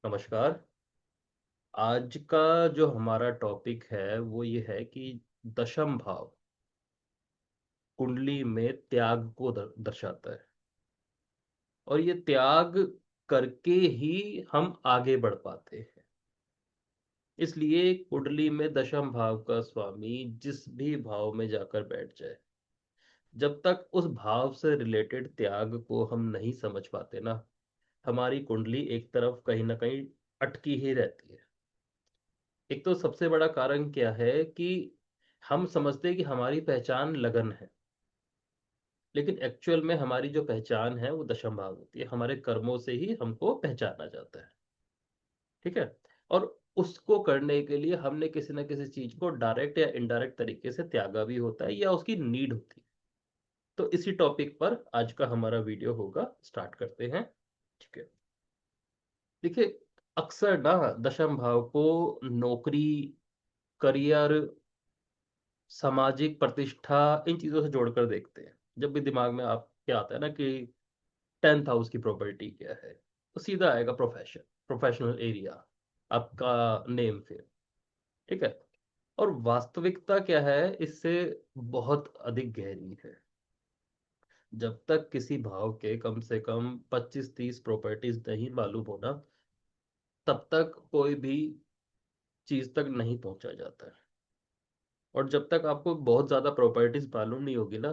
नमस्कार। आज का जो हमारा टॉपिक है वो ये है कि दशम भाव कुंडली में त्याग को दर्शाता है। और ये त्याग करके ही हम आगे बढ़ पाते हैं। इसलिए कुंडली में दशम भाव का स्वामी जिस भी भाव में जाकर बैठ जाए, जब तक उस भाव से रिलेटेड त्याग को हम नहीं समझ पाते ना, हमारी कुंडली एक तरफ कहीं ना कहीं अटकी ही रहती है। एक तो सबसे बड़ा कारण क्या है कि हम समझते हैं कि हमारी पहचान लगन है, लेकिन एक्चुअल में हमारी जो पहचान है वो दशम भाव होती है। हमारे कर्मों से ही हमको पहचाना जाता है। ठीक है। और उसको करने के लिए हमने किसी ना किसी चीज को डायरेक्ट या इनडायरेक्ट तरीके से त्यागा भी होता है या उसकी नीड होती है। तो इसी टॉपिक पर आज का हमारा वीडियो होगा। स्टार्ट करते हैं। ठीक है। देखिए, अक्सर ना दशम भाव को नौकरी, करियर, सामाजिक प्रतिष्ठा, इन चीजों से जोड़कर देखते हैं। जब भी दिमाग में आप क्या आता है ना कि 10th हाउस की प्रॉपर्टी क्या है, तो सीधा आएगा प्रोफेशन, प्रोफेशनल एरिया, आपका नेम फिर। ठीक है। और वास्तविकता क्या है इससे बहुत अधिक गहरी है। जब तक किसी भाव के कम से कम 25-30 प्रॉपर्टीज नहीं मालूम होना, तब तक कोई भी चीज तक नहीं पहुंचा जाता है। और जब तक आपको बहुत ज्यादा प्रॉपर्टीज मालूम नहीं होगी ना,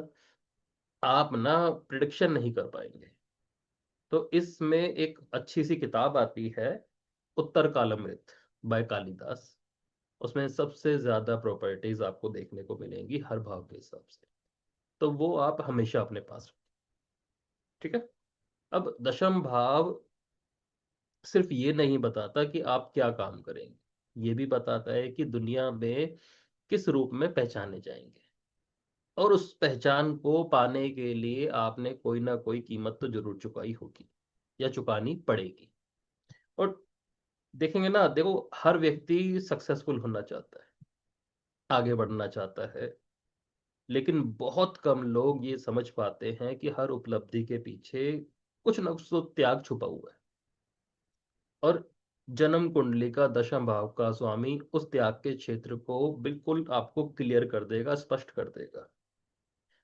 आप ना प्रिडिक्शन नहीं कर पाएंगे। तो इसमें एक अच्छी सी किताब आती है, उत्तर कालामृत बाय कालिदास। उसमें सबसे ज्यादा प्रॉपर्टीज आपको देखने को मिलेंगी हर भाव के हिसाब से। तो वो आप हमेशा अपने पास रखें। ठीक है। अब दशम भाव सिर्फ ये नहीं बताता कि आप क्या काम करेंगे, ये भी बताता है कि दुनिया में किस रूप में पहचाने जाएंगे। और उस पहचान को पाने के लिए आपने कोई ना कोई कीमत तो जरूर चुकाई होगी या चुकानी पड़ेगी। और देखेंगे ना, देखो, हर व्यक्ति सक्सेसफुल होना चाहता है, आगे बढ़ना चाहता है। लेकिन बहुत कम लोग ये समझ पाते हैं कि हर उपलब्धि के पीछे कुछ न कुछ तो त्याग छुपा हुआ है। और जन्म कुंडली का दशम भाव का स्वामी उस त्याग के क्षेत्र को बिल्कुल आपको क्लियर कर देगा, स्पष्ट कर देगा।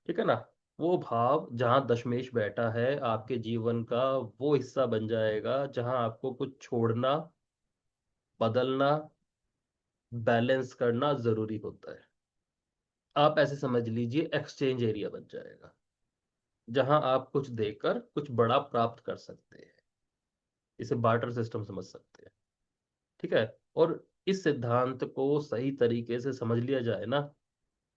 ठीक है ना। वो भाव जहां दशमेश बैठा है आपके जीवन का, वो हिस्सा बन जाएगा जहां आपको कुछ छोड़ना, बदलना, बैलेंस करना जरूरी होता है। आप ऐसे समझ लीजिए, एक्सचेंज एरिया बन जाएगा जहां आप कुछ देकर कुछ बड़ा प्राप्त कर सकते हैं। इसे बार्टर सिस्टम समझ सकते हैं। ठीक है। और इस सिद्धांत को सही तरीके से समझ लिया जाए ना,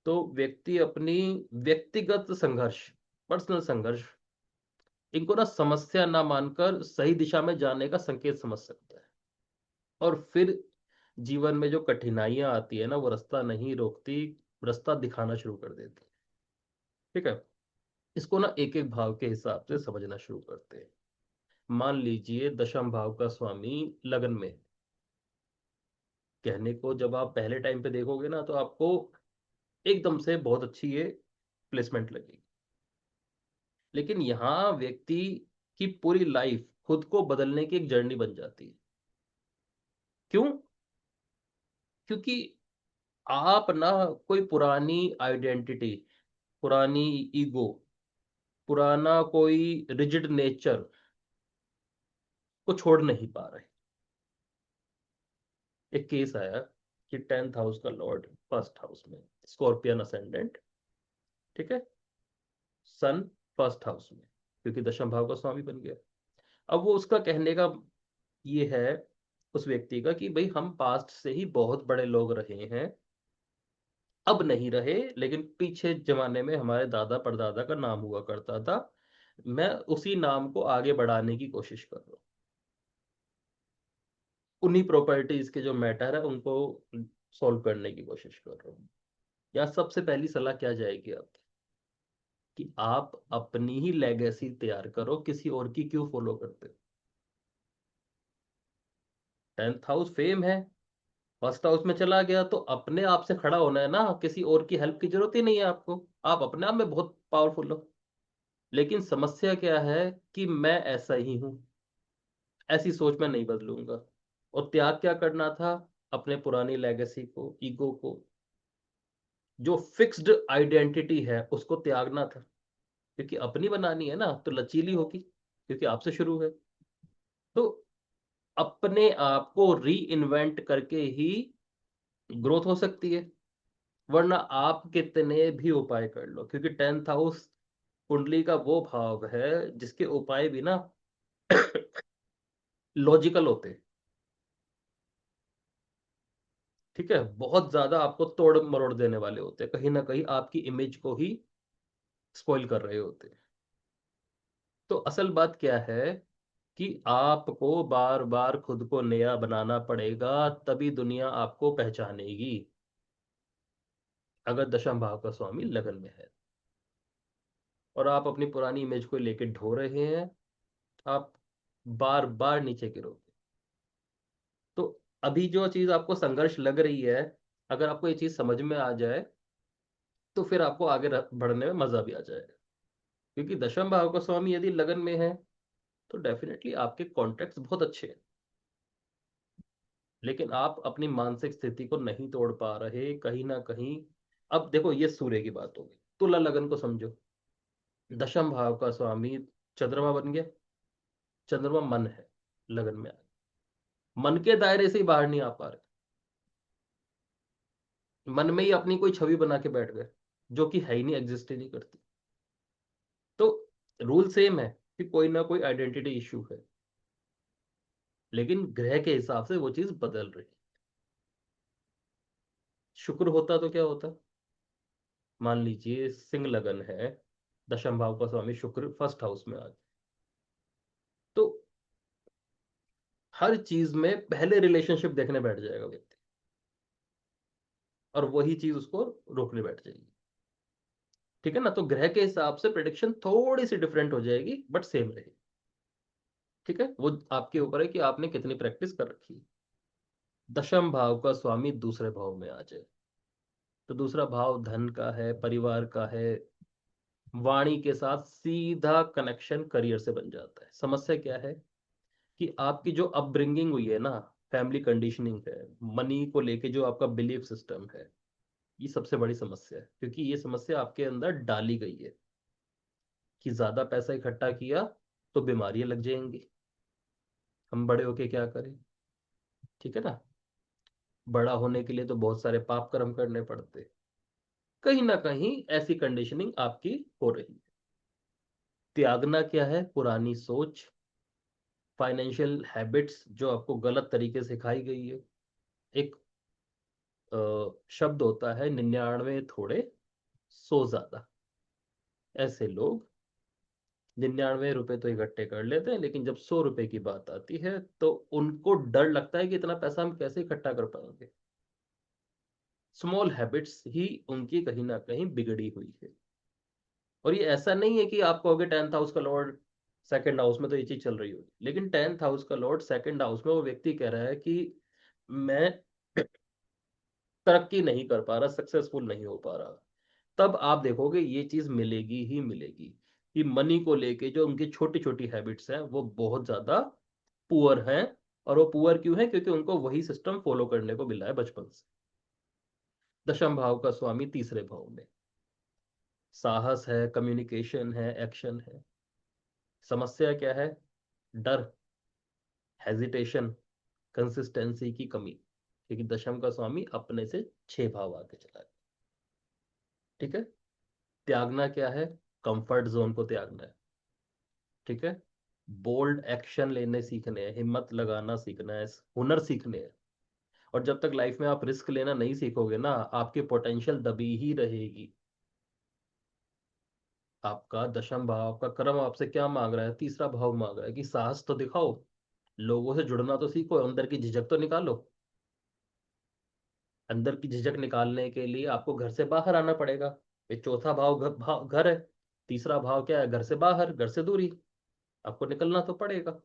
तो व्यक्ति अपनी व्यक्तिगत संघर्ष, पर्सनल संघर्ष, इनको ना समस्या ना मानकर सही दिशा में जाने का संकेत समझ सकता है। और फिर जीवन में जो कठिनाइयां आती है ना, वो रास्ता नहीं रोकती, रास्ता दिखाना शुरू कर देती है। ठीक है। इसको ना एक एक भाव के हिसाब से समझना शुरू करते हैं। मान लीजिए दशम भाव का स्वामी लगन में, कहने को जब आप पहले टाइम पे देखोगे ना, तो आपको एकदम से बहुत अच्छी ये प्लेसमेंट लगेगी। लेकिन यहाँ व्यक्ति की पूरी लाइफ खुद को बदलने की एक जर्नी बन जाती है। क्यों? क्योंकि आप ना कोई पुरानी आइडेंटिटी, पुरानी ईगो, पुराना कोई रिजिड नेचर को छोड़ नहीं पा रहे। एक केस आया कि 10th हाउस का लॉर्ड फर्स्ट हाउस में, स्कॉर्पियन असेंडेंट। ठीक है। सन फर्स्ट हाउस में, क्योंकि दशम भाव का स्वामी बन गया। अब वो उसका कहने का ये है, उस व्यक्ति का, कि भाई हम पास्ट से ही बहुत बड़े लोग रहे हैं, अब नहीं रहे, लेकिन पीछे जमाने में हमारे दादा परदादा का नाम हुआ करता था। मैं उसी नाम को आगे बढ़ाने की कोशिश कर रहा हूँ। उन्हीं प्रॉपर्टीज के जो मैटर है उनको सॉल्व करने की कोशिश कर रहा हूँ। या सबसे पहली सलाह क्या जाएगी आपकी, कि आप अपनी ही लेगेसी तैयार करो, किसी और की क्यों फॉलो करते हो। 10th हाउस फेम है, फर्स्ट हाउस में चला गया तो अपने आप से खड़ा होना है ना, किसी और की हेल्प की जरूरत ही नहीं है आपको। आप अपने आप में बहुत पावरफुल हो। लेकिन समस्या क्या है कि मैं ऐसा ही हूं, ऐसी सोच मैं नहीं बदलूंगा। और त्याग क्या करना था? अपने पुरानी लेगेसी को, ईगो को, जो फिक्स्ड आइडेंटिटी है उसको त्यागना था। क्योंकि अपनी बनानी है ना, तो लचीली होगी, क्योंकि आपसे शुरू है। तो अपने आप को री इन्वेंट करके ही ग्रोथ हो सकती है। वरना आप कितने भी उपाय कर लो, क्योंकि 10th हाउस कुंडली का वो भाव है जिसके उपाय भी ना लॉजिकल होते हैं। ठीक है, बहुत ज्यादा आपको तोड़ मरोड़ देने वाले होते हैं, कहीं ना कहीं आपकी इमेज को ही स्पॉइल कर रहे होते हैं। तो असल बात क्या है कि आपको बार बार खुद को नया बनाना पड़ेगा, तभी दुनिया आपको पहचानेगी। अगर दशम भाव का स्वामी लगन में है और आप अपनी पुरानी इमेज को लेके ढो रहे हैं, आप बार बार नीचे गिरोगे। तो अभी जो चीज आपको संघर्ष लग रही है, अगर आपको ये चीज समझ में आ जाए, तो फिर आपको आगे बढ़ने में मजा भी आ जाएगा। क्योंकि दशम भाव का स्वामी यदि लगन में है, तो डेफिनेटली आपके कॉन्टेक्ट बहुत अच्छे हैं। लेकिन आप अपनी मानसिक स्थिति को नहीं तोड़ पा रहे कहीं ना कहीं। अब देखो, ये सूर्य की बात होगी, तुला लगन को समझो। दशम भाव का स्वामी चंद्रमा बन गया। चंद्रमा मन है, लगन में आ गया। मन के दायरे से ही बाहर नहीं आ पा रहे, मन में ही अपनी कोई छवि बना के बैठ गए, जो कि है ही नहीं, एग्जिस्ट ही नहीं करती। तो रूल सेम है कि कोई ना कोई आइडेंटिटी इशू है, लेकिन ग्रह के हिसाब से वो चीज बदल रही है। शुक्र होता तो क्या होता? मान लीजिए सिंह लगन है, दशम भाव का स्वामी शुक्र फर्स्ट हाउस में आ गया, तो हर चीज में पहले रिलेशनशिप देखने बैठ जाएगा व्यक्ति, और वही चीज उसको रोकने बैठ जाएगी। ठीक है ना? तो ग्रह के हिसाब से प्रिडिक्शन थोड़ी सी डिफरेंट हो जाएगी, बट सेम रहेगी। ठीक है, वो आपके ऊपर है कि आपने कितनी प्रैक्टिस कर रखी है। दशम भाव का स्वामी दूसरे भाव में आ जाए, तो दूसरा भाव धन का है, परिवार का है, वाणी के साथ सीधा कनेक्शन करियर से बन जाता है। समस्या क्या है कि आपकी जो अपब्रिंगिंग हुई है ना, फैमिली कंडीशनिंग है, मनी को लेके जो आपका बिलीफ सिस्टम है, ये सबसे बड़ी समस्या है। क्योंकि ये समस्या आपके अंदर डाली गई है कि ज्यादा पैसा इकट्ठा किया तो बीमारियां लग जाएंगी, हम बड़े होके क्या करें। ठीक है ना? बड़ा होने के लिए तो बहुत सारे पाप कर्म करने पड़ते। कहीं ना कहीं ऐसी कंडीशनिंग आपकी हो रही है। त्यागना क्या है? पुरानी सोच, फाइनेंशियल हैबिट्स जो आपको गलत तरीके से सिखाई गई है। एक शब्द होता है, 99 थोड़े 100 ज्यादा। ऐसे लोग 99 रुपए तो इकट्ठे कर लेते हैं, लेकिन जब 100 रुपए की बात आती है तो उनको डर लगता है कि इतना पैसा हम कैसे इकट्ठा कर पाएंगे। स्मॉल हैबिट्स ही उनकी कहीं ना कहीं बिगड़ी हुई है। और ये ऐसा नहीं है कि आप कहोगे 10th हाउस का लॉर्ड सेकंड हाउस में, तो ये चीज चल रही होगी। लेकिन 10th हाउस का लॉर्ड सेकंड हाउस में, वो व्यक्ति कह रहा है कि मैं तरक्की नहीं कर पा रहा, सक्सेसफुल नहीं हो पा रहा। तब आप देखोगे ये चीज मिलेगी ही मिलेगी, कि मनी को लेके जो उनकी छोटी छोटी हैबिट्स हैं वो बहुत ज्यादा पुअर हैं। और वो पुअर क्यों है? क्योंकि उनको वही सिस्टम फॉलो करने को मिला है बचपन से। दशम भाव का स्वामी तीसरे भाव में, साहस है, कम्युनिकेशन है, एक्शन है। समस्या क्या है? डर, हेजिटेशन, कंसिस्टेंसी की कमी। क्योंकि दशम का स्वामी अपने से 6 भाव आगे चला है। ठीक है? त्यागना क्या है? कंफर्ट जोन को त्यागना है। ठीक है? बोल्ड एक्शन लेने सीखने हैं, हिम्मत लगाना सीखना है, हुनर सीखने हैं। और जब तक लाइफ में आप रिस्क लेना नहीं सीखोगे ना, आपकी पोटेंशियल दबी ही रहेगी। आपका दशम भाव, आपका कर्म आपसे क्या मांग रहा है? तीसरा भाव मांग रहा है कि साहस तो दिखाओ, लोगों से जुड़ना तो सीखो, अंदर की झिझक तो निकालो। अंदर की झिझक निकालने के लिए आपको घर से बाहर आना पड़ेगा। ये चौथा घर है। तीसरा भाव क्या है? घर से बाहर, घर से दूरी। आपको निकलना तो पड़ेगा।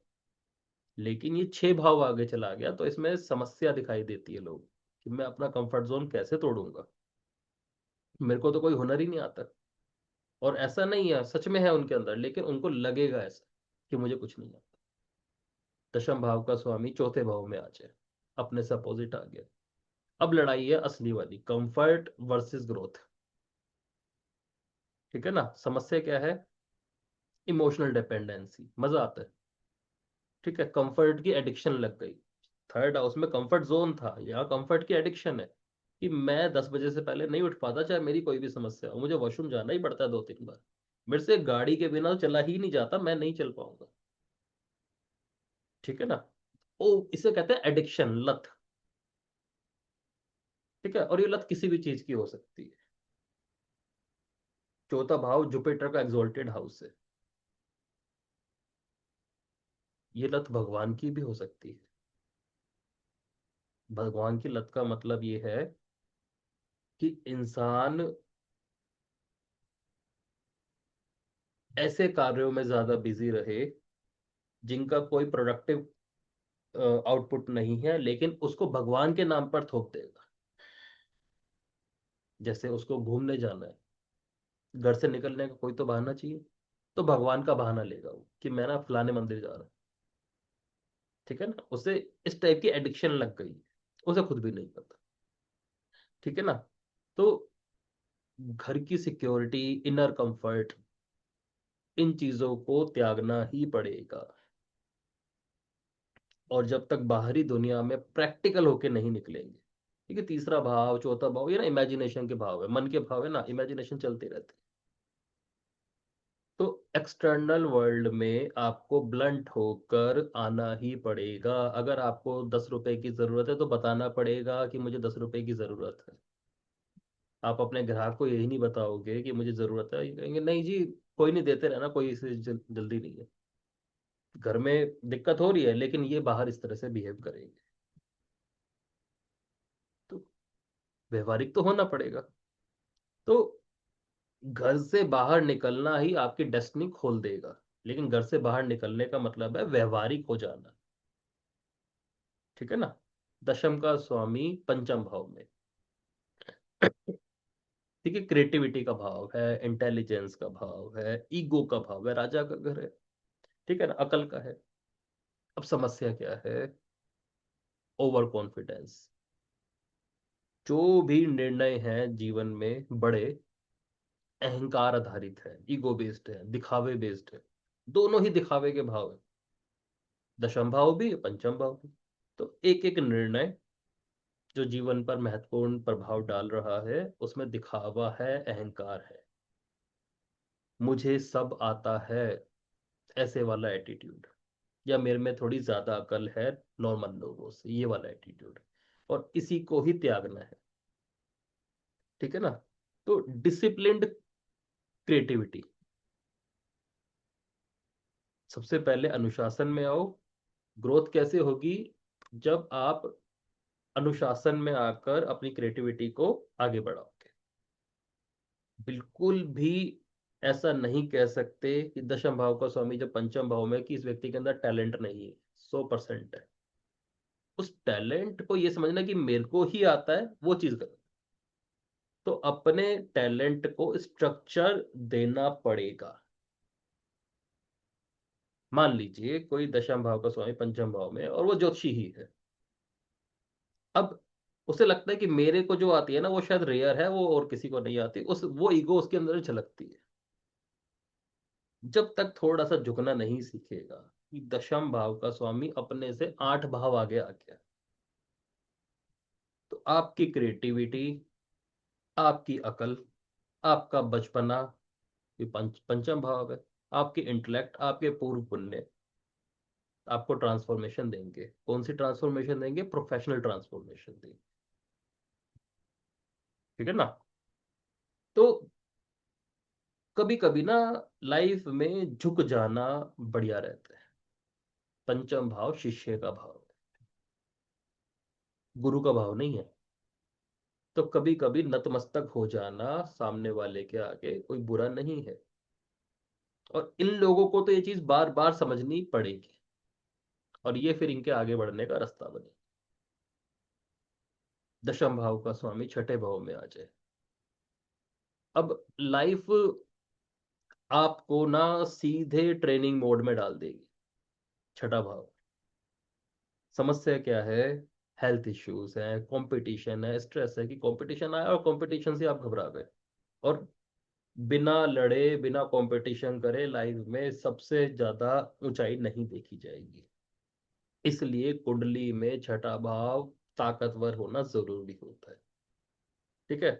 लेकिन ये 6 भाव आगे चला गया, तो इसमें समस्या दिखाई देती है लोग, कि मैं अपना कंफर्ट जोन कैसे तोड़ूंगा, मेरे को तो कोई हुनर ही नहीं आता। और ऐसा नहीं है, सच में है उनके अंदर, लेकिन उनको लगेगा ऐसा कि मुझे कुछ नहीं आता। दशम भाव का स्वामी चौथे भाव में आ जाए, अपने से अपोजिट आ गया। अब लड़ाई है असली वाली, कंफर्ट वर्सेस ग्रोथ। ठीक है ना, समस्या क्या है? Emotional dependency. मजा आता है, ठीक है, कंफर्ट की एडिक्शन लग गई। थर्ड हाउस में कंफर्ट जोन था, यहाँ कंफर्ट की एडिक्शन है कि मैं 10 बजे से पहले नहीं उठ पाता, चाहे मेरी कोई भी समस्या हो, मुझे वॉशरूम जाना ही पड़ता है 2-3 बार। मेरे से गाड़ी के बिना तो चला ही नहीं जाता, मैं नहीं चल पाऊंगा। ठीक है ना। ओ, इसे कहते हैं एडिक्शन, लत। ठीक है, और ये लत किसी भी चीज की हो सकती है। चौथा भाव जुपिटर का एग्जॉल्टेड हाउस है। ये लत भगवान की भी हो सकती है। भगवान की लत का मतलब ये है कि इंसान ऐसे कार्यों में ज्यादा बिजी रहे जिनका कोई प्रोडक्टिव आउटपुट नहीं है, लेकिन उसको भगवान के नाम पर थोप देगा। जैसे उसको घूमने जाना है, घर से निकलने का कोई तो बहाना चाहिए, तो भगवान का बहाना लेगा वो कि मैं ना फलाने मंदिर जा रहा हूँ। ठीक है ना, उसे इस टाइप की एडिक्शन लग गई, उसे खुद भी नहीं पता। ठीक है ना। तो घर की सिक्योरिटी, इनर कंफर्ट, इन चीजों को त्यागना ही पड़ेगा। और जब तक बाहरी दुनिया में प्रैक्टिकल होके नहीं निकलेंगे। ठीक है, तीसरा भाव, चौथा भाव, ये ना इमेजिनेशन के भाव है, मन के भाव है ना, इमेजिनेशन चलते रहते हैं। तो एक्सटर्नल वर्ल्ड में आपको ब्लंट होकर आना ही पड़ेगा। अगर आपको 10 रुपए की जरूरत है तो बताना पड़ेगा कि मुझे 10 रुपए की जरूरत है। आप अपने ग्राहक को यही नहीं बताओगे कि मुझे जरूरत है, ये कहेंगे नहीं जी, कोई नहीं, देते रहना, कोई इसे जल्दी नहीं है। घर में दिक्कत हो रही है, लेकिन ये बाहर इस तरह से बिहेव करेंगे। तो व्यवहारिक तो होना पड़ेगा। तो घर से बाहर निकलना ही आपकी डेस्टिनी खोल देगा। लेकिन घर से बाहर निकलने का मतलब है व्यवहारिक हो जाना। ठीक है ना। दशम का स्वामी पंचम भाव में। ठीक है, क्रिएटिविटी का भाव है, इंटेलिजेंस का भाव है, ईगो का भाव है, राजा का घर है। ठीक है ना, अकल का है। अब समस्या क्या है? Over confidence. जो भी निर्णय हैं जीवन में बड़े, अहंकार आधारित है, ईगो बेस्ड है, दिखावे बेस्ड है। दोनों ही दिखावे के भाव है, दशम भाव भी पंचम भाव भी। तो एक एक निर्णय जो जीवन पर महत्वपूर्ण प्रभाव डाल रहा है, उसमें दिखावा है, अहंकार है, मुझे सब आता है, ऐसे वाला एटीट्यूड, या मेरे में थोड़ी ज्यादा अकल है नॉर्मल लोगों से, ये वाला एटीट्यूड। और इसी को ही त्यागना है। ठीक है ना। तो डिसिप्लिन्ड क्रिएटिविटी। सबसे पहले अनुशासन में आओ। ग्रोथ कैसे होगी? जब आप अनुशासन में आकर अपनी क्रिएटिविटी को आगे बढ़ाओगे। बिल्कुल भी ऐसा नहीं कह सकते कि दशम भाव का स्वामी जब पंचम भाव में, कि इस व्यक्ति के अंदर टैलेंट नहीं है। 100% है। उस टैलेंट को ये समझना कि मेरे को ही आता है, वो चीज गलत। तो अपने टैलेंट को स्ट्रक्चर देना पड़ेगा। मान लीजिए कोई दशम भाव का स्वामी पंचम भाव में है और वो ज्योतिषी ही है। अब उसे लगता है कि मेरे को जो आती है ना वो शायद रेयर है, वो और किसी को नहीं आती, उस वो ईगो उसके अंदर झलकती है। जब तक थोड़ा सा झुकना नहीं सीखेगा कि दशम भाव का स्वामी अपने से 8 भाव आगे आ गया, तो आपकी क्रिएटिविटी, आपकी अकल, आपका बचपना, ये पंचम भाव है, आपके इंटेलेक्ट, आपके पूर्व पुण्य आपको ट्रांसफॉर्मेशन देंगे। कौन सी ट्रांसफॉर्मेशन देंगे? प्रोफेशनल ट्रांसफॉर्मेशन देंगे। ठीक है ना। तो कभी कभी ना लाइफ में झुक जाना बढ़िया रहता है। पंचम भाव शिष्य का भाव है, गुरु का भाव नहीं है। तो कभी कभी नतमस्तक हो जाना सामने वाले के आगे कोई बुरा नहीं है। और इन लोगों को तो ये चीज बार बार समझनी पड़ेगी, और ये फिर इनके आगे बढ़ने का रास्ता बने। दशम भाव का स्वामी छठे भाव में आ जाए। अब लाइफ आपको ना सीधे ट्रेनिंग मोड में डाल देगी। छठा भाव। समस्या क्या है? हेल्थ इश्यूज हैं, कंपटीशन है, स्ट्रेस है कि कंपटीशन आया और कंपटीशन से आप घबरा गए। और बिना लड़े बिना कंपटीशन करे लाइफ में सबसे ज्यादा ऊंचाई नहीं देखी जाएगी। इसलिए कुंडली में छठा भाव ताकतवर होना जरूरी होता है। ठीक है।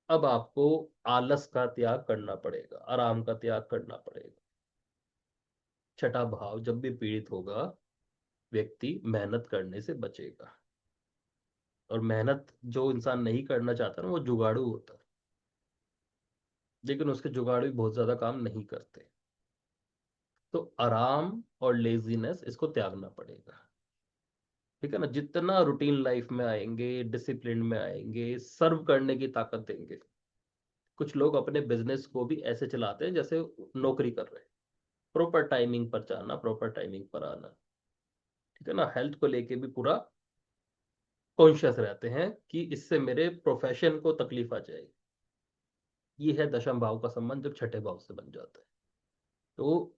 अब आपको आलस का त्याग करना पड़ेगा, आराम का त्याग करना पड़ेगा। छठा भाव जब भी पीड़ित होगा, व्यक्ति मेहनत करने से बचेगा। और मेहनत जो इंसान नहीं करना चाहता ना, वो जुगाड़ू होता है। लेकिन उसके जुगाड़ू भी बहुत ज्यादा काम नहीं करते। तो आराम और लेजीनेस इसको त्यागना पड़ेगा। ठीक है ना। जितना रूटीन लाइफ में आएंगे, डिसिप्लिन में आएंगे, सर्व करने की ताकत देंगे। कुछ लोग अपने बिजनेस को भी ऐसे चलाते हैं जैसे नौकरी कर रहे हैं। प्रॉपर टाइमिंग पर जाना, प्रॉपर टाइमिंग पर आना। ठीक है ना। हेल्थ को लेके भी पूरा कॉन्शियस रहते हैं कि इससे मेरे प्रोफेशन को तकलीफ आ जाएगी। ये है दशम भाव का संबंध जब छठे भाव से बन जाता है। तो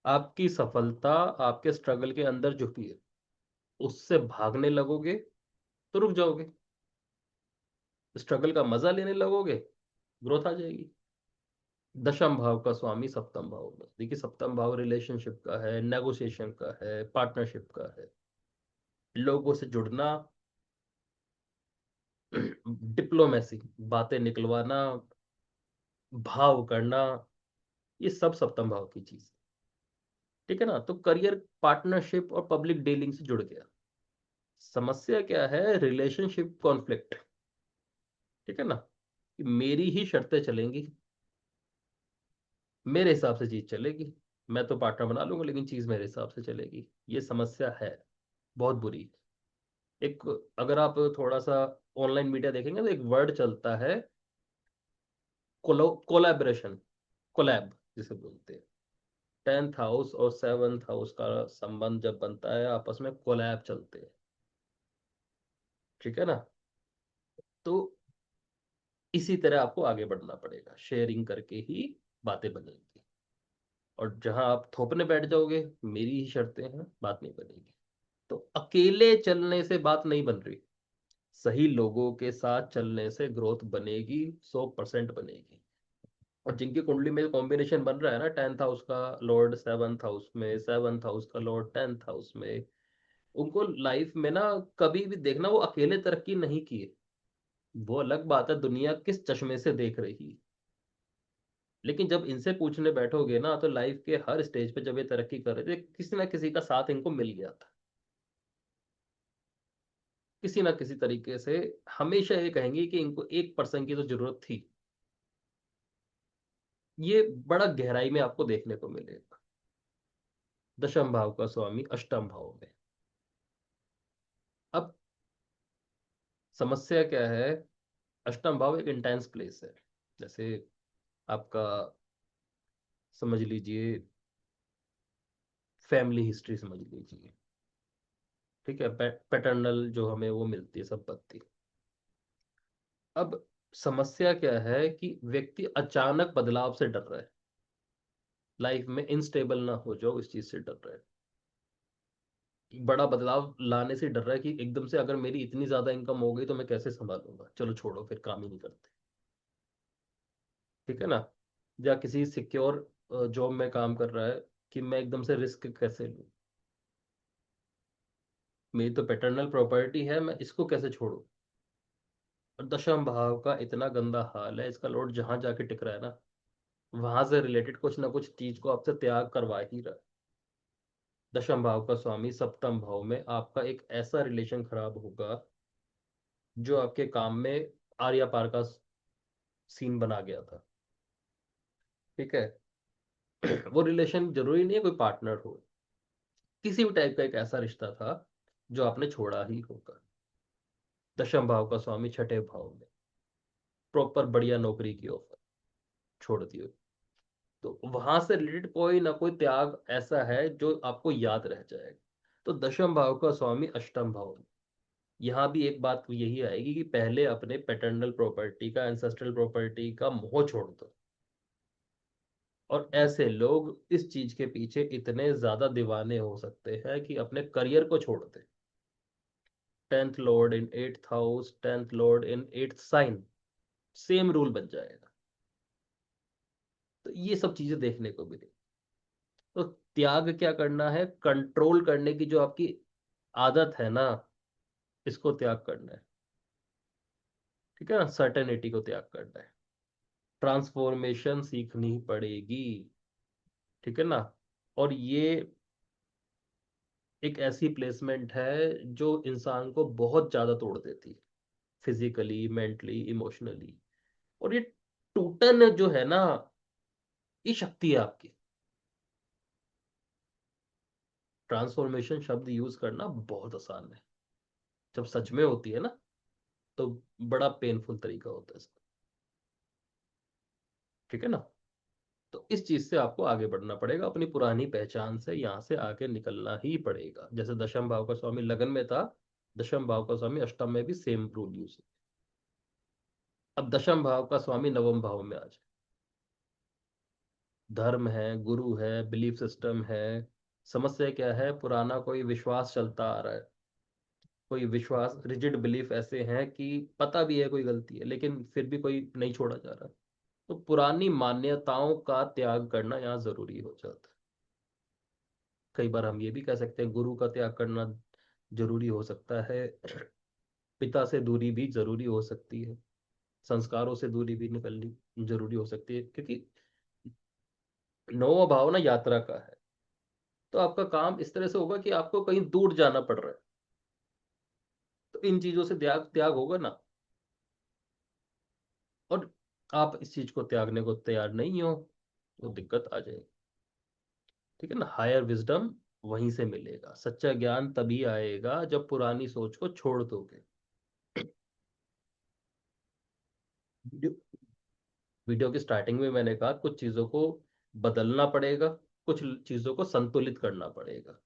आपकी सफलता आपके स्ट्रगल के अंदर झुकी है। उससे भागने लगोगे तो रुक जाओगे। स्ट्रगल का मजा लेने लगोगे, ग्रोथ आ जाएगी। दशम भाव का स्वामी सप्तम भाव में, देखिए सप्तम भाव रिलेशनशिप का है, नेगोशिएशन का है, पार्टनरशिप का है। लोगों से जुड़ना, डिप्लोमेसी, बातें निकलवाना, भाव करना, ये सब सप्तम भाव की चीज है। ठीक है ना। तो करियर, पार्टनरशिप और पब्लिक डीलिंग से जुड़ गया। समस्या क्या है? Relationship conflict. ठीक है ना। कि मेरी ही शर्तें चलेंगी, मेरे हिसाब से चीज चलेगी। मैं तो पार्टनर बना लूंगा लेकिन चीज मेरे हिसाब से चलेगी। ये समस्या है, बहुत बुरी। एक, अगर आप थोड़ा सा ऑनलाइन मीडिया देखेंगे तो एक वर्ड चलता है, कोलैबोरेशन, कोलैब जिसे बोलते हैं। 10th हाउस और 7th हाउस का संबंध जब बनता है, आपस में कोलैब चलते हैं। ठीक है ना। तो इसी तरह आपको आगे बढ़ना पड़ेगा, शेयरिंग करके ही बातें बनेंगी। और जहां आप थोपने बैठ जाओगे, मेरी ही शर्तें हैं, बात नहीं बनेगी। तो अकेले चलने से बात नहीं बन रही। सही लोगों के साथ चलने से ग्रोथ बनेगी, 100% बनेगी। और जिनकी कुंडली में कॉम्बिनेशन बन रहा है ना, 10th हाउस का लॉर्ड 7th हाउस में, 7th हाउस का लॉर्ड 10th हाउस में, उनको लाइफ में ना कभी भी देखना वो अकेले तरक्की नहीं किए। वो अलग बात है दुनिया किस चश्मे से देख रही है। लेकिन जब इनसे पूछने बैठोगे ना, तो लाइफ के हर स्टेज पे जब ये तरक्की कर रहे थे, किसी ना किसी का साथ इनको मिल गया था। किसी ना किसी तरीके से। हमेशा ये कहेंगे कि इनको एक पर्सन की तो जरूरत थी। ये बड़ा गहराई में आपको देखने को मिलेगा। दशम भाव का स्वामी अष्टम भाव में। अब समस्या क्या है? अष्टम भाव एक इंटेंस प्लेस है। जैसे आपका, समझ लीजिए, फैमिली हिस्ट्री समझ लीजिए। ठीक है। पैटर्नल जो हमें वो मिलती है संपत्ति। अब समस्या क्या है कि व्यक्ति अचानक बदलाव से डर रहा है। लाइफ में इंस्टेबल ना हो जाओ, इस चीज से डर रहा है। बड़ा बदलाव लाने से डर रहा है कि एकदम से अगर मेरी इतनी ज्यादा इनकम हो गई तो मैं कैसे संभालूंगा, चलो छोड़ो फिर काम ही नहीं करते। ठीक है ना। या किसी सिक्योर जॉब में काम कर रहा है कि मैं एकदम से रिस्क कैसे लूं, मेरी तो पैटर्नल प्रॉपर्टी है, मैं इसको कैसे छोड़ूं। और दशम भाव का इतना गंदा हाल है, इसका लॉर्ड जहां जाके टिक रहा है ना, वहां से रिलेटेड कुछ ना कुछ चीज को आपसे त्याग करवा ही रहा है। दशम भाव का स्वामी सप्तम भाव में, आपका एक ऐसा रिलेशन खराब होगा जो आपके काम में आर्या पार का सीन बना गया था। ठीक है। वो रिलेशन जरूरी नहीं है कोई पार्टनर हो, किसी भी टाइप का एक ऐसा रिश्ता था जो आपने छोड़ा ही होगा। दशम भाव का स्वामी छठे भाव में, प्रॉपर बढ़िया नौकरी की ऑफर छोड़ दियो। तो वहां से रिलेटेड कोई ना कोई त्याग ऐसा है जो आपको याद रह जाएगा। तो दशम भाव का स्वामी अष्टम भाव में, यहाँ भी एक बात यही आएगी कि पहले अपने पैटर्नल प्रॉपर्टी का, एंसेस्ट्रल प्रॉपर्टी का मोह छोड़ दो। और ऐसे लोग इस चीज के पीछे इतने ज्यादा दीवाने हो सकते हैं कि अपने करियर को छोड़ दें। Tenth lord in eighth house, tenth lord in eighth sign, same rule बन जाएगा। तो ये सब चीजें देखने को मिली। तो त्याग क्या करना है, कंट्रोल करने की जो आपकी आदत है ना, इसको त्याग करना है। ठीक है ना, सर्टेनिटी को त्याग करना है, ट्रांसफॉर्मेशन सीखनी पड़ेगी। ठीक है ना। और ये एक ऐसी प्लेसमेंट है जो इंसान को बहुत ज्यादा तोड़ देती है, फिजिकली, मेंटली, इमोशनली। और ये टूटन जो है ना, ये शक्ति है आपकी। ट्रांसफॉर्मेशन शब्द यूज करना बहुत आसान है, जब सच में होती है ना, तो बड़ा पेनफुल तरीका होता है इसका। ठीक है ना। तो इस चीज से आपको आगे बढ़ना पड़ेगा, अपनी पुरानी पहचान से यहाँ से आगे निकलना ही पड़ेगा। जैसे दशम भाव का स्वामी लगन में था, दशम भाव का स्वामी अष्टम में भी सेम रूल यूज। अब दशम भाव का स्वामी नवम भाव में आ जाए, धर्म है, गुरु है, बिलीफ सिस्टम है। समस्या क्या है, पुराना कोई विश्वास चलता आ रहा है, कोई विश्वास, रिजिड बिलीफ ऐसे हैं कि पता भी है कोई गलती है लेकिन फिर भी कोई नहीं छोड़ा जा रहा। तो पुरानी मान्यताओं का त्याग करना यहाँ जरूरी हो जाता है। कई बार हम ये भी कह सकते हैं गुरु का त्याग करना जरूरी हो सकता है, पिता से दूरी भी जरूरी हो सकती है, संस्कारों से दूरी भी निकलनी जरूरी हो सकती है, क्योंकि नौवा भाव ना यात्रा का है। तो आपका काम इस तरह से होगा कि आपको कहीं दूर जाना पड़ रहा है, तो इन चीजों से त्याग त्याग होगा ना। और आप इस चीज को त्यागने को तैयार नहीं हो, तो दिक्कत आ जाएगी। ठीक है ना। हायर विजडम वहीं से मिलेगा, सच्चा ज्ञान तभी आएगा जब पुरानी सोच को छोड़ दोगे। वीडियो वीडियो की स्टार्टिंग में मैंने कहा कुछ चीजों को बदलना पड़ेगा, कुछ चीजों को संतुलित करना पड़ेगा,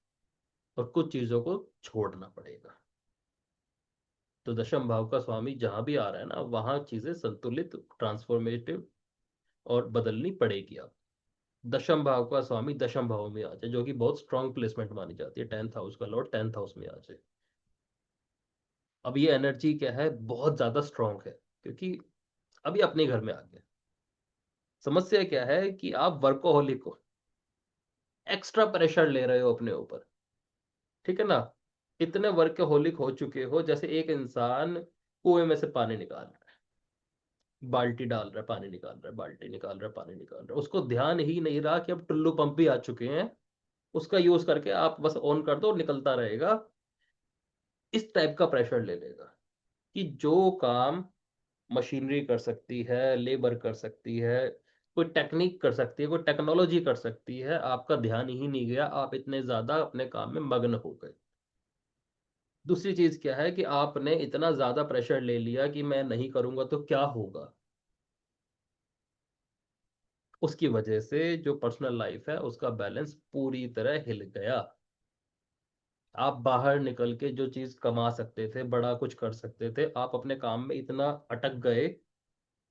और कुछ चीजों को छोड़ना पड़ेगा। तो दशम भाव का स्वामी जहां भी आ रहा है ना, वहां चीजें संतुलित, ट्रांसफॉर्मेटिव और बदलनी पड़ेगी। आप दशम भाव का स्वामी दशम भाव में आ जाए, जो कि बहुत स्ट्रांग प्लेसमेंट मानी जाती है, टेंथ हाउस का लॉर्ड टेंथ हाउस में आ जाए। अब ये एनर्जी क्या है, बहुत ज्यादा स्ट्रांग है, क्योंकि अभी अपने घर में आ गया। समस्या क्या है कि आप वर्कोहॉलिक हो, एक्स्ट्रा प्रेशर ले रहे हो अपने ऊपर। ठीक है ना। इतने वर्कोहॉलिक हो चुके हो, जैसे एक इंसान कुएं में से पानी निकाल रहा है, बाल्टी डाल रहा है, पानी निकाल रहा है, बाल्टी निकाल रहा है, पानी निकाल रहा है, उसको ध्यान ही नहीं रहा कि अब टुल्लू पंप भी आ चुके हैं, उसका यूज करके आप बस ऑन कर दो और निकलता रहेगा। इस टाइप का प्रेशर ले लेगा कि जो काम मशीनरी कर सकती है, लेबर कर सकती है, कोई टेक्निक कर सकती है, कोई टेक्नोलॉजी कर सकती है, आपका ध्यान ही नहीं गया, आप इतने ज्यादा अपने काम में मग्न हो गए। दूसरी चीज क्या है कि आपने इतना ज्यादा प्रेशर ले लिया कि मैं नहीं करूंगा तो क्या होगा, उसकी वजह से जो पर्सनल लाइफ है उसका बैलेंस पूरी तरह हिल गया। आप बाहर निकल के जो चीज कमा सकते थे, बड़ा कुछ कर सकते थे, आप अपने काम में इतना अटक गए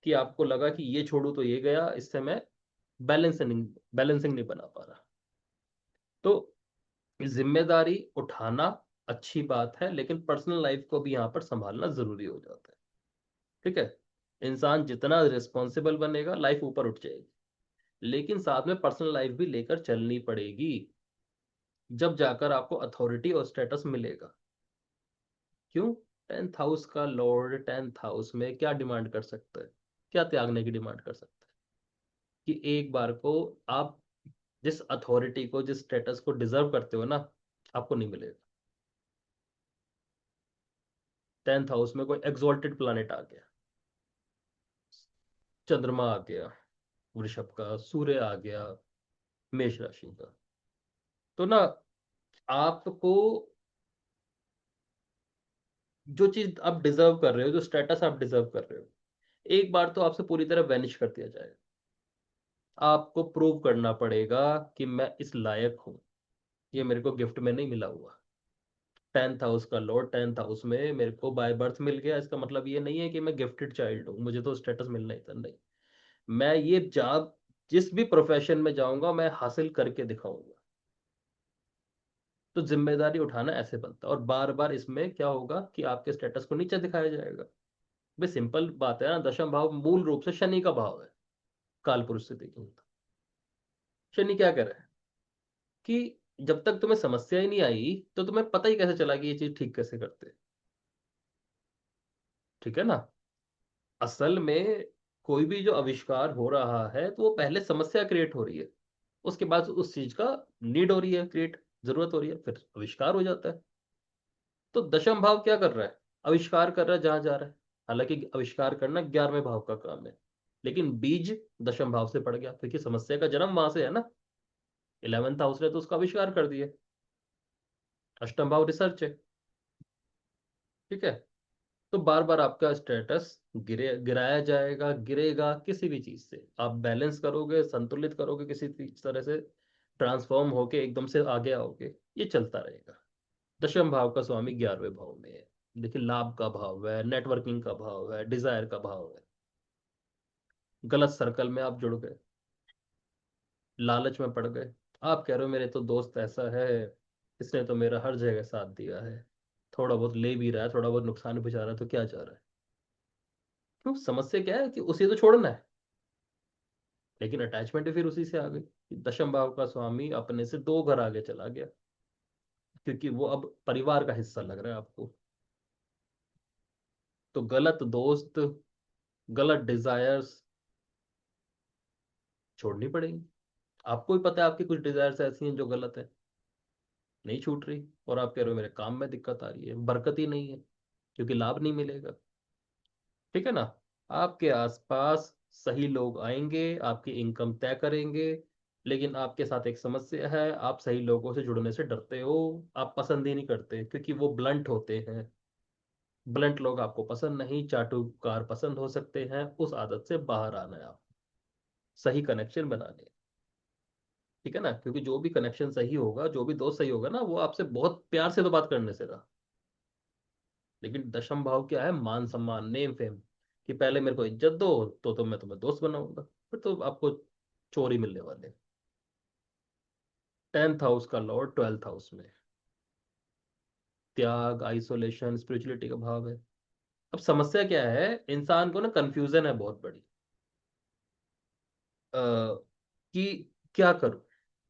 कि आपको लगा कि ये छोड़ू तो ये गया, इससे मैं बैलेंसिंग नहीं बना पा रहा। तो जिम्मेदारी उठाना अच्छी बात है, लेकिन पर्सनल लाइफ को भी यहाँ पर संभालना जरूरी हो जाता है। ठीक है। इंसान जितना रिस्पॉन्सिबल बनेगा, लाइफ ऊपर उठ जाएगी, लेकिन साथ में पर्सनल लाइफ भी लेकर चलनी पड़ेगी, जब जाकर आपको अथॉरिटी और स्टेटस मिलेगा। क्यों? टेंथ हाउस का लॉर्ड टेंथ हाउस में क्या डिमांड कर सकता है, क्या त्यागने की डिमांड कर सकता है? कि एक बार को आप जिस अथॉरिटी को, जिस स्टेटस को डिजर्व करते हो ना, आपको नहीं मिलेगा। टेंथ हाउस में कोई एग्जॉल्टेड प्लैनेट आ गया, चंद्रमा आ गया वृषभ का, सूर्य आ गया मेष राशि का, तो ना आपको जो चीज आप डिजर्व कर रहे हो, जो स्टेटस आप डिजर्व कर रहे हो, एक बार तो आपसे पूरी तरह वैनिश कर दिया जाएगा। आपको प्रूव करना पड़ेगा कि मैं इस लायक हूं, ये मेरे को गिफ्ट में नहीं मिला हुआ। टेंथ हाउस का लॉर्ड टेंथ हाउस में मेरे को बाय बर्थ मिल गया, इसका मतलब ये नहीं है कि मैं गिफ्टेड चाइल्ड हूँ, मुझे तो स्टेटस मिलना ही था, नहीं। मैं ये जॉब, जिस भी प्रोफेशन में जाऊंगा, मैं हासिल करके दिखाऊंगा। तो जिम्मेदारी उठाना ऐसे बनता है, और बार बार इसमें क्या होगा कि आपके स्टेटस को नीचे दिखाया जाएगा। भाई सिंपल बात है ना, दशम भाव मूल रूप से शनि का भाव है, कालपुरुष से देखें तो। शनि क्या कर रहा है कि जब तक तुम्हें समस्या ही नहीं आई तो तुम्हें पता ही कैसे चला कि ये चीज ठीक कैसे करते हैं। ठीक है ना। असल में कोई भी जो आविष्कार हो रहा है तो वो पहले समस्या क्रिएट हो रही है, उसके बाद उस चीज का नीड हो रही है, क्रिएट जरूरत हो रही है, फिर आविष्कार हो जाता है। तो दशम भाव क्या कर रहा है, आविष्कार कर रहा है जहां जा रहा है। हालांकि आविष्कार करना 11वें भाव का काम है, लेकिन बीज दशम भाव से पड़ गया क्योंकि समस्या का जन्म वहां से है ना। 11th हाउस ने तो उसका आविष्कार कर दिया। अष्टम भाव रिसर्च है। ठीक है। तो बार बार आपका स्टेटस गिराया जाएगा, गिरेगा किसी भी चीज से। आप बैलेंस करोगे, संतुलित करोगे किसी तरह से, ट्रांसफॉर्म होके एकदम से आगे आओगे, ये चलता रहेगा। दशम भाव का स्वामी 11वें भाव में है। देखिए लाभ का भाव है, नेटवर्किंग का भाव है, डिजायर का भाव है। गलत सर्कल में आप जुड़ गए, लालच में पड़ गए। आप कह रहे हो मेरे तो दोस्त ऐसा है, इसने तो मेरा हर जगह साथ दिया है, थोड़ा बहुत ले भी रहा है, थोड़ा बहुत नुकसान भी पहुंचा रहा है, तो क्या जा रहा है। क्यों, समस्या क्या है कि उसे तो छोड़ना है, लेकिन अटैचमेंट फिर उसी से आ गई कि दशम भाव का स्वामी अपने से 2 घर आगे चला गया, क्योंकि वो अब परिवार का हिस्सा लग रहा है आपको। तो गलत दोस्त, गलत डिजायर्स छोड़नी पड़ेगी। आपको भी पता है आपकी कुछ डिजायर्स ऐसी हैं जो गलत है, नहीं छूट रही, और आप कह रहे हो मेरे काम में दिक्कत आ रही है, बरकत ही नहीं है, क्योंकि लाभ नहीं मिलेगा। ठीक है ना। आपके आसपास सही लोग आएंगे, आपकी इनकम तय करेंगे, लेकिन आपके साथ एक समस्या है, आप सही लोगों से जुड़ने से डरते हो। आप पसंद ही नहीं करते क्योंकि वो ब्लंट होते हैं। ब्लंट लोग आपको पसंद नहीं, चाटुकार पसंद हो सकते हैं। उस आदत से बाहर आना है आप, सही कनेक्शन बनाने हैं। ठीक है ना, क्योंकि जो भी कनेक्शन सही होगा, जो भी दोस्त सही होगा ना, वो आपसे बहुत प्यार से तो बात करने से रहा। लेकिन दशम भाव क्या है, मान सम्मान, नेम फेम, कि पहले मेरे को इज्जत दो, तो मैं तुम्हें दोस्त बनाऊंगा, फिर तो आपको चोरी मिलने वाले। 10th हाउस का लॉर्ड 12th हाउस में, त्याग, आइसोलेशन, स्पिरिचुअलिटी का भाव है। अब समस्या क्या है, इंसान को ना कंफ्यूजन है बहुत बड़ी, कि क्या करूं,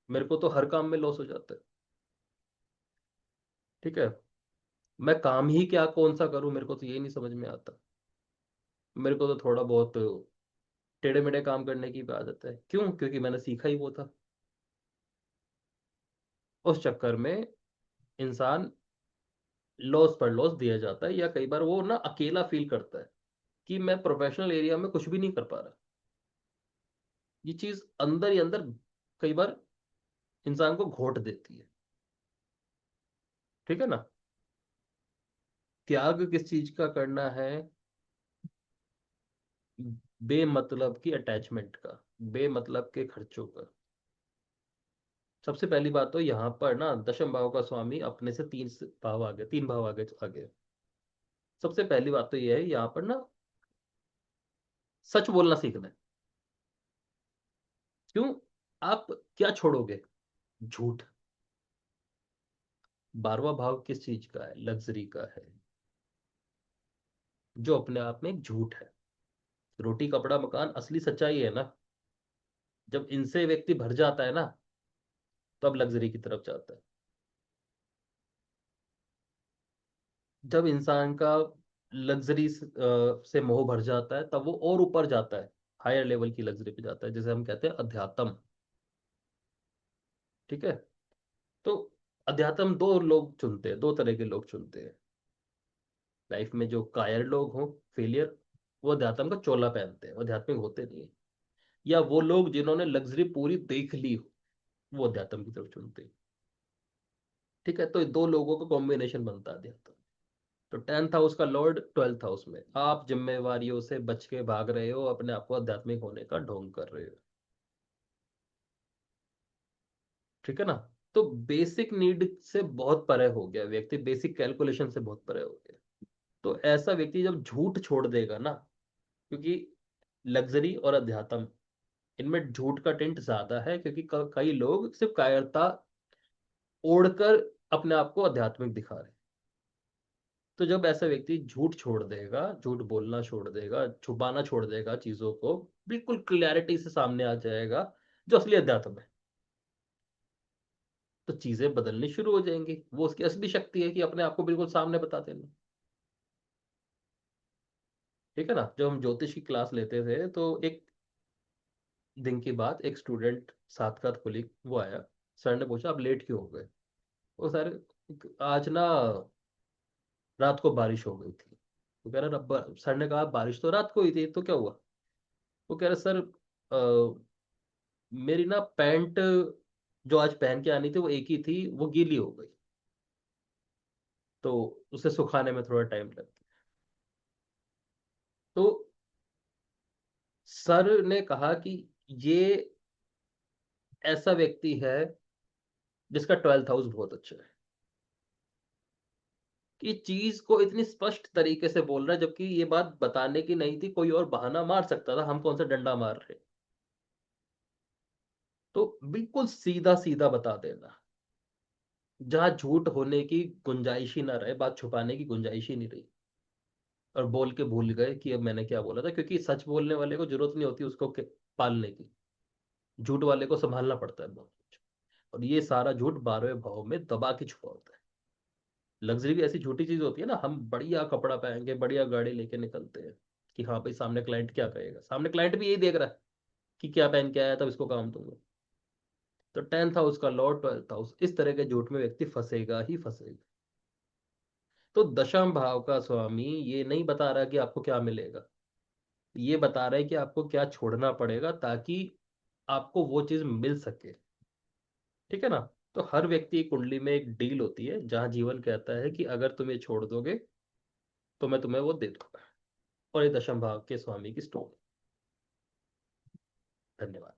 मेरे को तो हर काम में लॉस हो जाता है। ठीक है। मैं काम ही क्या कौन सा करूं, मेरे को तो यही नहीं समझ में आता। मेरे को तो थोड़ा बहुत टेढ़े मेढ़े काम करने की भी आदत है। क्यों, क्योंकि मैंने सीखा ही वो था। उस चक्कर में इंसान लॉस पर लॉस दिया जाता है, या कई बार वो ना अकेला फील करता है कि मैं प्रोफेशनल एरिया में कुछ भी नहीं कर पा रहा। ये चीज अंदर ही अंदर कई बार इंसान को घोट देती है। ठीक है ना। त्याग किस चीज का करना है, बेमतलब की अटैचमेंट का, बेमतलब के खर्चों का। सबसे पहली बात तो यहाँ पर ना दशम भाव का स्वामी अपने से 3 भाव आगे, 3 भाव आगे आगे। सबसे पहली बात तो ये है यहाँ पर ना, सच बोलना सीखना है। क्यों, आप क्या छोड़ोगे, झूठ। 12वां भाव किस चीज का है, लग्जरी का है, जो अपने आप में एक झूठ है। रोटी कपड़ा मकान असली सच्चाई है ना। जब इनसे व्यक्ति भर जाता है ना, तब लग्जरी की तरफ जाता है। जब इंसान का लग्जरी से मोह भर जाता है, तब वो और ऊपर जाता है, हायर लेवल की लग्जरी पे जाता है, जिसे हम कहते हैं अध्यात्म। ठीक है। तो अध्यात्म दो लोग चुनते हैं, 2 तरह के लोग चुनते हैं लाइफ में। जो कायर लोग हों, फेलियर, वो अध्यात्म का चोला पहनते हैं, वो आध्यात्मिक होते नहीं है। या वो लोग जिन्होंने लग्जरी पूरी देख ली हो, वो अध्यात्म की तरफ चुनते हैं। ठीक है। तो ये 2 लोगों का कॉम्बिनेशन बनता है अध्यात्म। तो 10th हाउस का लॉर्ड 12th हाउस में, आप जिम्मेवारियों से बच के भाग रहे हो, अपने आप को आध्यात्मिक होने का ढोंग कर रहे हो। ठीक है ना। तो बेसिक नीड से बहुत परे हो गया व्यक्ति, बेसिक कैलकुलेशन से बहुत परे हो गया। तो ऐसा व्यक्ति जब झूठ छोड़ देगा ना, क्योंकि लग्जरी और अध्यात्म, इनमें झूठ का टिंट ज्यादा है, क्योंकि कई लोग सिर्फ कायरता ओढ़कर अपने आप को आध्यात्मिक दिखा रहे हैं। तो जब ऐसा व्यक्ति झूठ छोड़ देगा, झूठ बोलना छोड़ देगा, छुपाना छोड़ देगा चीजों को, बिल्कुल क्लैरिटी से सामने आ जाएगा जो असली अध्यात्म है, तो चीजें बदलनी शुरू हो जाएंगी। वो उसकी असली शक्ति है कि अपने आप को बिल्कुल सामने बता देना। ठीक है ना। जब हम ज्योतिष की क्लास लेते थे तो एक दिन की बात, एक स्टूडेंट साथ का कुलीग वो आया। सर ने पूछा आप लेट क्यों हो गए? वो सर, आज ना रात को बारिश हो गई थी। वो कह रहा सर ने कहा बारिश तो रात को हुई थी तो क्या हुआ? वो कह रहा सर, मेरी ना पैंट जो आज पहन के आनी थी वो एक ही थी, वो गीली हो गई, तो उसे सुखाने में थोड़ा टाइम लग गया। तो सर ने कहा कि ये ऐसा व्यक्ति है जिसका 12th हाउस बहुत अच्छा है, कि चीज को इतनी स्पष्ट तरीके से बोल रहा है, जबकि ये बात बताने की नहीं थी, कोई और बहाना मार सकता था, हम कौन सा डंडा मार रहे। तो बिल्कुल सीधा सीधा बता देना, जहां झूठ होने की गुंजाइश ही ना रहे, बात छुपाने की गुंजाइश ही नहीं रही। और बोल के भूल गए कि अब मैंने क्या बोला था, क्योंकि सच बोलने वाले को जरूरत नहीं होती उसको पालने की, झूठ वाले को संभालना पड़ता है बहुत कुछ। और ये सारा झूठ 12वें भाव में दबा के छुपा होता है। लग्जरी भी ऐसी छोटी चीज होती है ना, हम बढ़िया कपड़ा पहन के बढ़िया गाड़ी लेके निकलते हैं कि हाँ भाई सामने क्लाइंट क्या कहेगा, सामने क्लाइंट भी यही देख रहा है कि क्या पहन के आया तब इसको काम दूंगा। तो 10th हाउस का लॉर्ड 12th हाउस, इस तरह के झूठ में व्यक्ति फंसेगा ही फंसेगा। तो दशम भाव का स्वामी ये नहीं बता रहा कि आपको क्या मिलेगा, ये बता रहा है कि आपको क्या छोड़ना पड़ेगा ताकि आपको वो चीज मिल सके। ठीक है ना। तो हर व्यक्ति की कुंडली में एक डील होती है जहां जीवन कहता है कि अगर तुम ये छोड़ दोगे तो मैं तुम्हें वो दे दूंगा। और ये दशम भाव के स्वामी की स्टोरी। धन्यवाद।